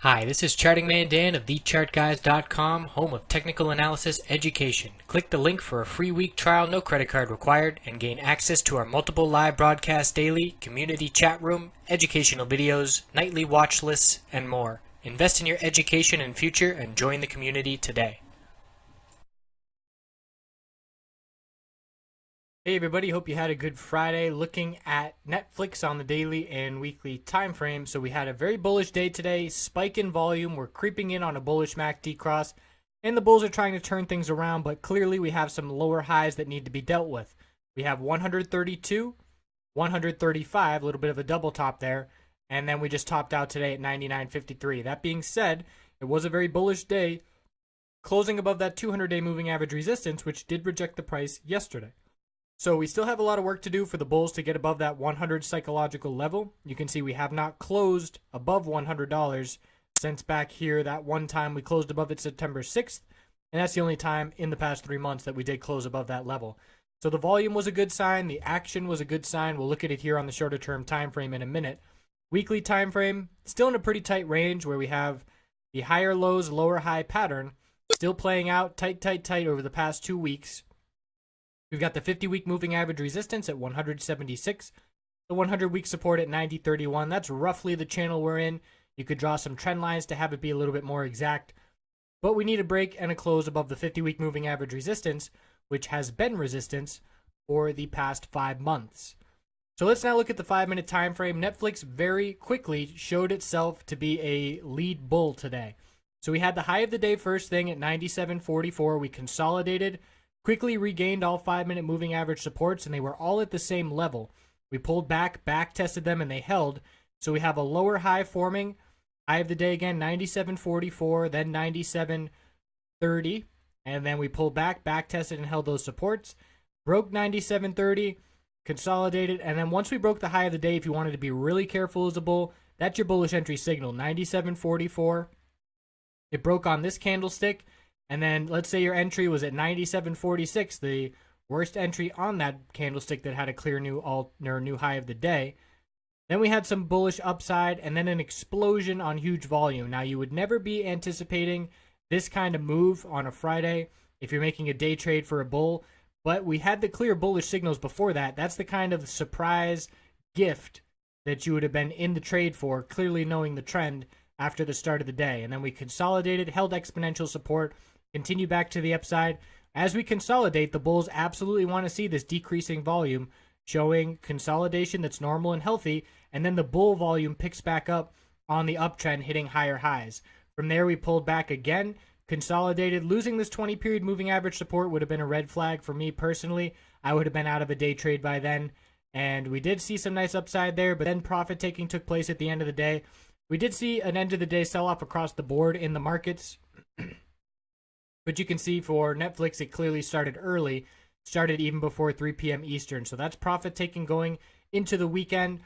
Hi, this is Charting Man Dan of TheChartGuys.com, home of technical analysis education. Click the link for a free week trial, no credit card required, and gain access to our multiple live broadcasts daily, community chat room, educational videos, nightly watch lists, and more. Invest in your education and future and join the community today. Hey everybody, hope you had a good Friday. Looking at Netflix on the daily and weekly time frame. So we had a very bullish day today, spike in volume. We're creeping in on a bullish MACD cross, and the bulls are trying to turn things around, but clearly we have some lower highs that need to be dealt with. We have 132, 135, a little bit of a double top there, and then we just topped out today at 99.53. That being said, it was a very bullish day, closing above that 200-day moving average resistance, which did reject the price yesterday. So we still have a lot of work to do for the bulls to get above that 100 psychological level. You can see we have not closed above $100 since back here that one time we closed above it September 6th. And that's the only time in the past 3 months that we did close above that level. So the volume was a good sign. The action was a good sign. We'll look at it here on the shorter term time frame in a minute. Weekly time frame, still in a pretty tight range where we have the higher lows, lower high pattern still playing out tight over the past 2 weeks. We've got the 50-week moving average resistance at 176, the 100-week support at 90.31. That's roughly the channel we're in. You could draw some trend lines to have it be a little bit more exact. But we need a break and a close above the 50-week moving average resistance, which has been resistance for the past 5 months. So let's now look at the 5-minute time frame. Netflix very quickly showed itself to be a lead bull today. So we had the high of the day first thing at 97.44. We consolidated, quickly regained all 5-minute moving average supports, and they were all at the same level. We pulled back tested them, and they held. So we have a lower high forming. High of the day again, 97.44, then 97.30, and then we pulled back tested, and held those supports. Broke 97.30, consolidated, and then once we broke the high of the day, if you wanted to be really careful as a bull, that's your bullish entry signal, 97.44. It broke on this candlestick. And then let's say your entry was at 97.46, the worst entry on that candlestick that had a clear new high of the day. Then we had some bullish upside and then an explosion on huge volume. Now you would never be anticipating this kind of move on a Friday if you're making a day trade for a bull, but we had the clear bullish signals before that. That's the kind of surprise gift that you would have been in the trade for, clearly knowing the trend after the start of the day. And then we consolidated, held exponential support, continue back to the upside. As we consolidate, the bulls absolutely want to see this decreasing volume showing consolidation that's normal and healthy, and then the bull volume picks back up on the uptrend, hitting higher highs. From there, we pulled back again, consolidated. Losing this 20-period moving average support would have been a red flag for me personally. I would have been out of a day trade by then, and we did see some nice upside there, but then profit taking took place at the end of the day. We did see an end of the day sell-off across the board in the markets. But you can see for Netflix, it clearly started early, started even before 3 p.m. Eastern. So that's profit taking going into the weekend,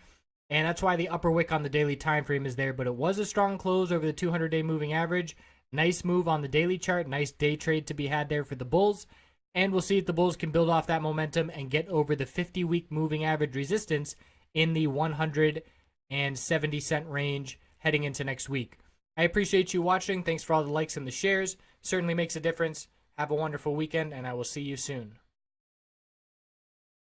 and that's why the upper wick on the daily time frame is there. But it was a strong close over the 200-day moving average. Nice move on the daily chart, nice day trade to be had there for the bulls. And we'll see if the bulls can build off that momentum and get over the 50-week moving average resistance in the 170-cent range heading into next week. I appreciate you watching. Thanks for all the likes and the shares. Certainly makes a difference. Have a wonderful weekend, and I will see you soon.